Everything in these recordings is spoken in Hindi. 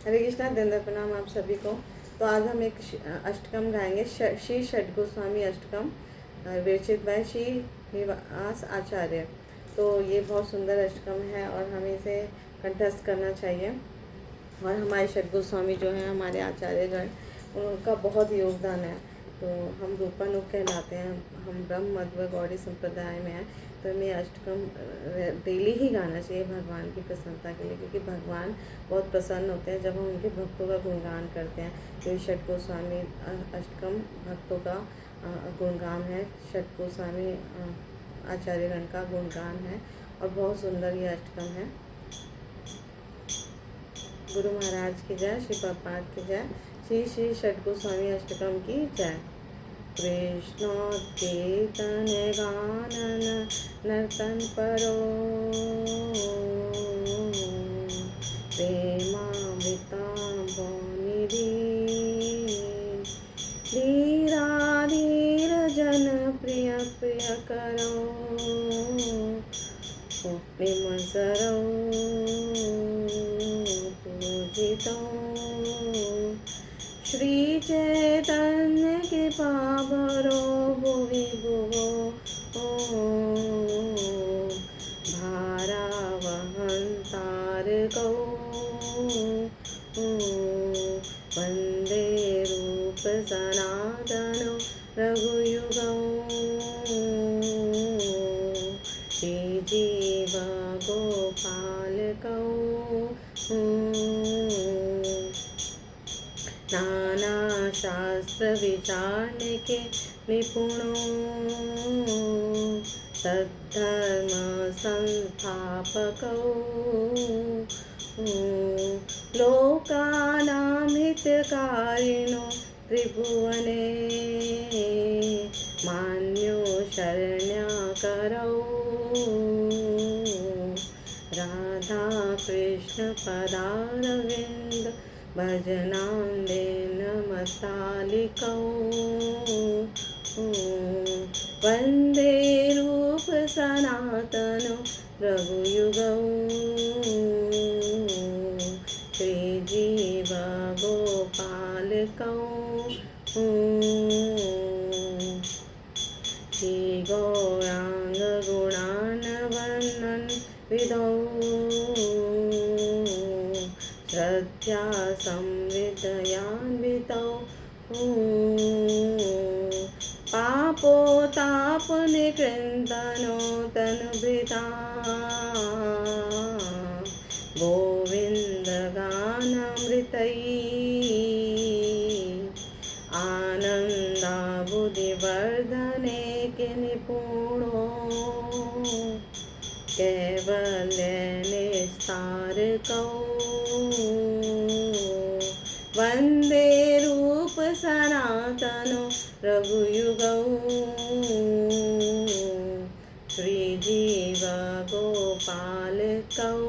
हरे कृष्णा, दंड प्रणाम आप सभी को। तो आज हम एक अष्टकम गाएंगे, श्री षटगोस्वामी अष्टकम, विरचित बाय श्री निवास आचार्य। तो ये बहुत सुंदर अष्टकम है और हमें इसे कंठस्थ करना चाहिए। और हमारे षटगोस्वामी जो हैं, हमारे आचार्यगण, उनका बहुत योगदान है। तो हम रूपानुग कहलाते हैं, हम ब्रह्म मध्व गौड़ी संप्रदाय में हैं। तो हमें अष्टकम डेली ही गाना चाहिए भगवान की प्रसन्नता के लिए, क्योंकि भगवान बहुत प्रसन्न होते हैं जब हम उनके भक्तों का गुणगान करते हैं। तो ये षटगोस्वामी अष्टकम भक्तों का गुणगान है, षटगोस्वामी आचार्यगण का गुणगान है और बहुत सुंदर ये अष्टकम है। गुरु महाराज की जय, श्री प्रभुपाद की जय, श्री श्री षटगोस्वामी अष्टकम की जय। कृष्णोत्कीर्तन गानन नर्तन परो, प्रेमामृताम्बो निधि, धीराधीर जन प्रिय प्रिय करो, निमसरो पूजितो, श्री चैतन्य कृपा भरो भुवि भुवो, भारावहं तारकौ, वन्दे रूप सनातनो रघुयुगौ, श्रीजीव गोपालकौ, नाना शास्त्र विचारने के निपुणों, सद्धर्म संस्थापकौ, लोकानां हितकारिणो त्रिभुवने, मान्यो शरण्याकरौ, राधा कृष्ण पदारविंद भजनांदेन मतालिकौ, वन्दे रूप सनातनो रघुयुगौ, श्रीजीव गोपालकौ, श्री गौरांग गुणान्वन्नन विदौ, श्रद्धा संविदयान्वितौ, पापोतापनिकृन्तनो तनुभृता, गोविन्दगानामृतैः, आनन्दाबुधिवर्धने के निपुणो, कैवल्य निस्तारकौ, वन्दे रूप सनातनो रघुयुगौ, श्रीजीव गोपालकौ,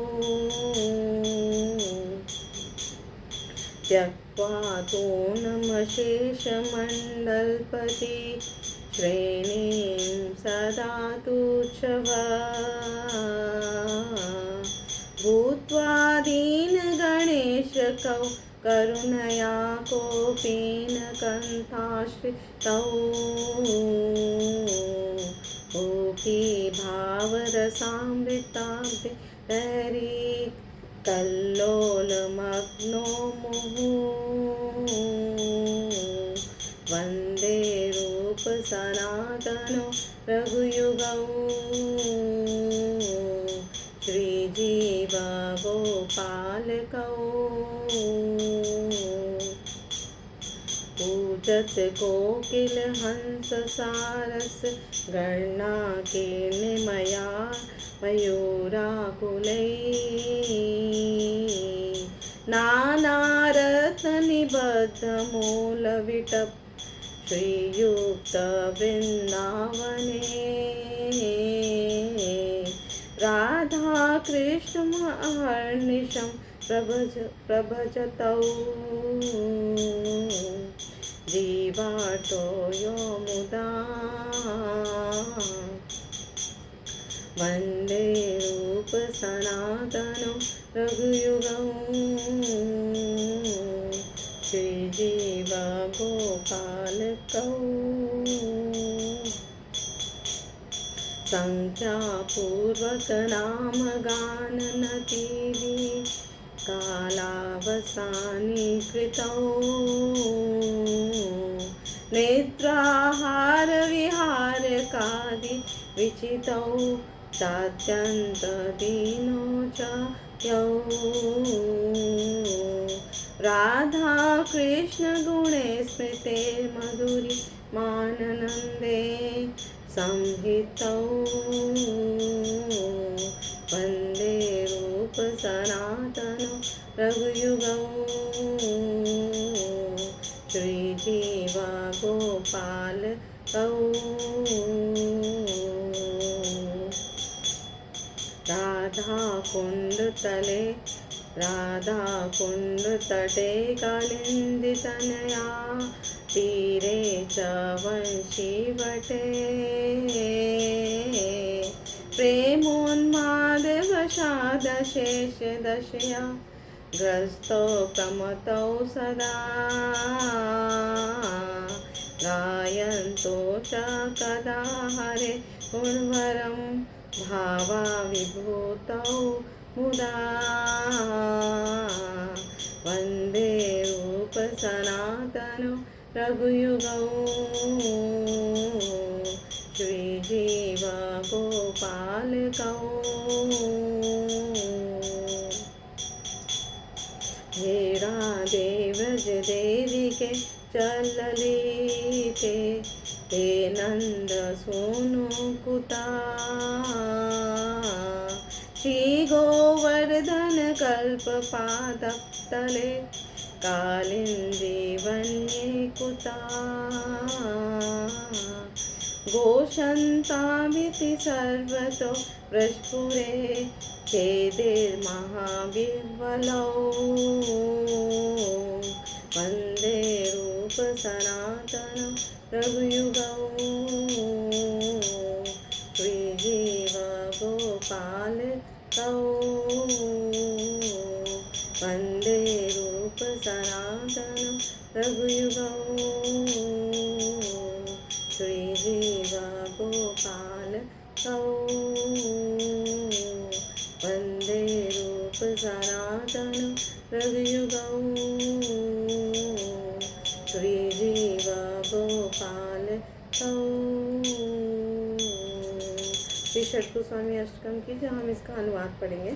त्यक्त्वा तूर्णमशेषमण्डलपति, श्रेणीं सदा तुच्छवः, भूत्वा दीनगणेशकौ, करुणया कोपीन कण्ठाश्रितौ, गोपी भावरसामृताब्धिलहरी, कल्लोलमग्नो मुहुः, वन्दे रूप सनातनो रघुयुगौ, श्रीजीव गोपालकौ, पूजत कोकिल हंस सारस गणना के निमया, मयूराकुलैः, नानारत्न निबद्ध मूलविटप, श्रीयुक्त वृंदावने, राधा कृष्ण अहर्निशं प्रभजतौ, जीवार्तो यो मुदा, वन्दे रूप सनातनं रघुयुगं पूर्वक नाम गान नतीवि कालावसानी कृतौ नेत्राहार विहार कादि विचितौ चात्यंत दीनो च यौ राधा कृष्ण गुणे स्मृते मधुरी माननंदे संहितौ वंदे रूप सनातनो रघुयुगौ श्रीजीवा गोपाल राधा कुंड तटे कालिंदी तनया तीरे च वंशी वटे प्रेमोन्माद वशाद शेष दशया ग्रस्तो प्रमतौ सदा गायन्तो च कदा हरे गुणवरं भावा विभूतौ मुदा वन्दे रूप सनातनो रघुयुगौ श्रीजीवा गोपालकौ हे राधे व्रज देवी के चलली थे हे नंद सोनु कुता श्री गोवर्धन कल्प पादप तले कालिंदी वन्ये कुता गोशन्तामिति सर्वतो व्रजपुरे छेदिर्महाविह्वलौ वन्दे रूप सनातनं रघुयुगौ श्रीजीवा गोपालकौ वन्दे रूप सनातनं रघुयुगौ श्रीजीवा गोपालकौ वन्दे रूप सनातनं रघुयुगौ श्रीजीवा गोपालकौ। श्री षट् गोस्वामी अष्टकम की जो हम इसका अनुवाद पढ़ेंगे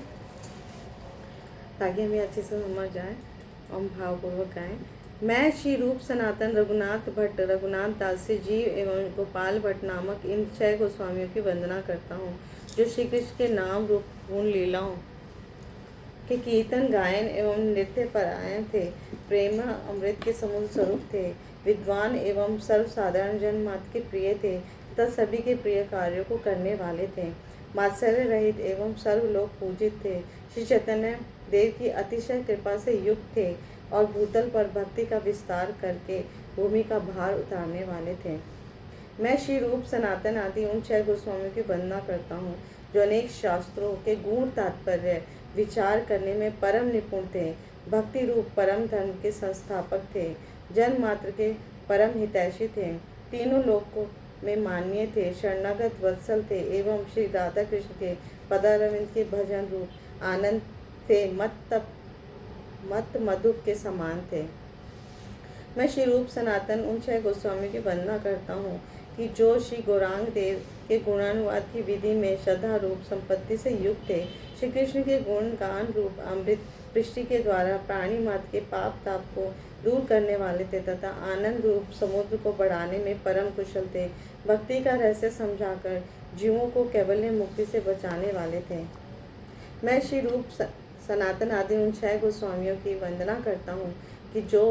ताकि हमें अच्छे से समझ आए और भावपूर्वक गाएं। मैं श्री रूप सनातन रघुनाथ भट्ट रघुनाथ दास जी एवं गोपाल भट्ट नामक इन 6 गोस्वामियों की वंदना करता हूँ जो श्री कृष्ण के नाम रूप पूर्ण लीलाओं के कीर्तन गायन एवं नृत्य परायण थे, प्रेम अमृत के समुद्र स्वरूप थे, विद्वान एवं सर्वसाधारण जन मात्र के प्रिय थे तथा सभी के प्रिय कार्यों को करने वाले थे, मात्सर्य रहित एवं सर्वलोक पूजित थे, श्री चैतन्य देव की अतिशय कृपा से युक्त थे और भूतल पर भक्ति का विस्तार करके भूमि का भार उतारने वाले थे। मैं श्री रूप सनातन आदि उन 6 गोस्वामियों की वंदना करता हूँ जो अनेक शास्त्रों के गूढ़ तात्पर्य विचार करने में परम निपुण थे, भक्ति रूप परम धर्म के संस्थापक थे, जन मात्र के परम हितैषी थे, तीनों लोकों में मान्य थे, शरणागत वत्सल थे एवं श्री राधा कृष्ण के पदारविंद के भजन रूप आनंद थे, मत मधु के समान थे। मैं श्री रूप सनातन उन 6 गोस्वामियों की वंदना करता हूँ कि जो श्री गौरांग देव के गुणानुवाद की विधि में श्रद्धा रूप संपत्ति से युक्त थे, श्री कृष्ण के गुण गान रूप अमृत वृष्टि के द्वारा प्राणी मात्र के पाप ताप को दूर करने वाले थे तथा आनंद रूप समुद्र को बढ़ाने में परम कुशल थे, भक्ति का रहस्य समझाकर जीवों को कैवल्य मुक्ति से बचाने वाले थे। मैं श्री रूप सनातन आदि उन 6 गोस्वामियों की वंदना करता हूँ कि जो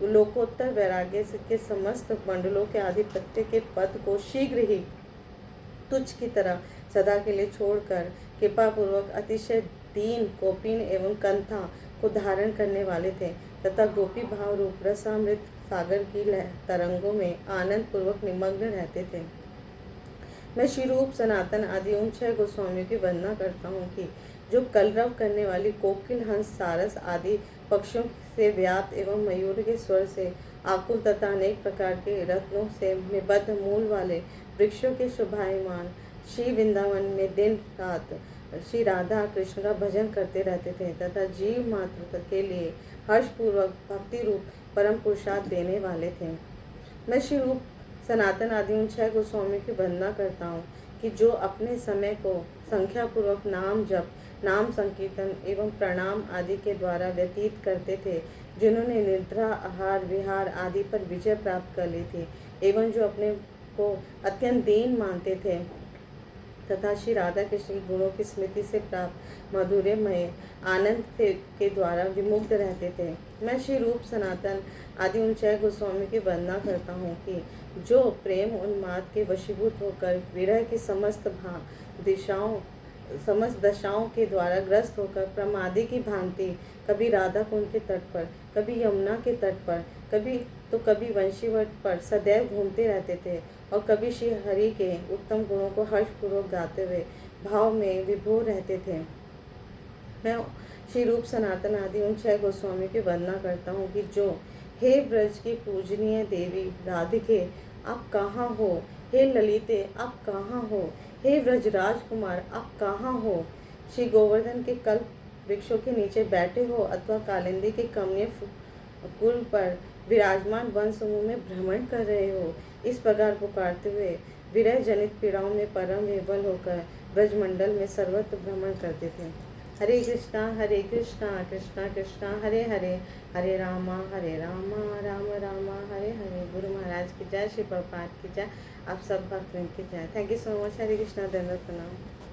लोकोत्तर वैराग्य के समस्त मंडलों के आधिपत्य के पद को शीघ्र ही तुच्छ की तरह सदा के लिए छोड़कर कृपा पूर्वक अतिशय दीन कोपिन एवं कंथा को धारण करने वाले थे तथा गोपी भाव रूप रसामृत सागर की तरंगों में आनंद पूर्वक निमग्न रहते थे। मैं श्री रूप सनातन आदि उन 6 गोस्वामियों की वंदना करता हूँ कि जो कलरव करने वाली कोकिल हंस सारस आदि पक्षियों से व्याप्त एवं मयूर के स्वर से आकुल तथा अनेक प्रकार के रत्नों से निबद्ध मूल वाले वृक्षों के शोभायमान श्री वृंदावन में दिन रात श्री राधा कृष्ण का भजन करते रहते थे तथा जीव मात्र के लिए हर्षपूर्वक भक्ति रूप परम पुरुषार्थ देने वाले थे। मैं श्री रूप सनातन आदि उन 6 गोस्वामी की वंदना करता हूँ कि जो अपने समय को संख्यापूर्वक नाम जप, नाम संकीर्तन एवं प्रणाम आदि के द्वारा व्यतीत करते थे, जिन्होंने निद्रा, आहार विहार आदि पर विजय प्राप्त कर ली थी एवं जो अपने को अत्यंत दीन मानते थे तथा श्री राधा कृष्ण के गुणों की स्मृति से प्राप्त मधुरमय आनंद के द्वारा विमुग्ध रहते थे। मैं श्री रूप सनातन आदि उन 6 गोस्वामी की वंदना करता हूँ कि जो प्रेम उन्माद के वशीभूत होकर विरह की समस्त दशाओं के द्वारा ग्रस्त होकर प्रमादी की भांति कभी राधा कुंड के तट पर, कभी यमुना के तट पर, कभी वंशीवट पर सदैव घूमते रहते थे और कभी श्री हरि के उत्तम गुणों को हर्षपूर्वक गाते हुए भाव में विभोर रहते थे। मैं श्री रूप सनातन आदि उन 6 गोस्वामी की वंदना करता हूँ कि जो हे ब्रज की पूजनीय देवी राधिके आप कहाँ हो, हे ललिते आप कहाँ हो, हे व्रजराज कुमार आप कहाँ हो, श्री गोवर्धन के कल्प वृक्षों के नीचे बैठे हो अथवा कालिंदी के कमनीय कुल पर विराजमान वन समूह में भ्रमण कर रहे हो, इस प्रकार पुकारते हुए विरह जनित पीड़ाओं में परम विह्वल होकर ब्रजमंडल में सर्वत्र भ्रमण करते थे। हरे कृष्णा कृष्णा कृष्णा हरे हरे, हरे रामा राम रामा हरे हरे। गुरु महाराज की जय, श्री प्रभुपाद की जय, आप सब भक्तों की जय। Thank you so much. Hare Krishna, धन्यवाद, प्रणाम।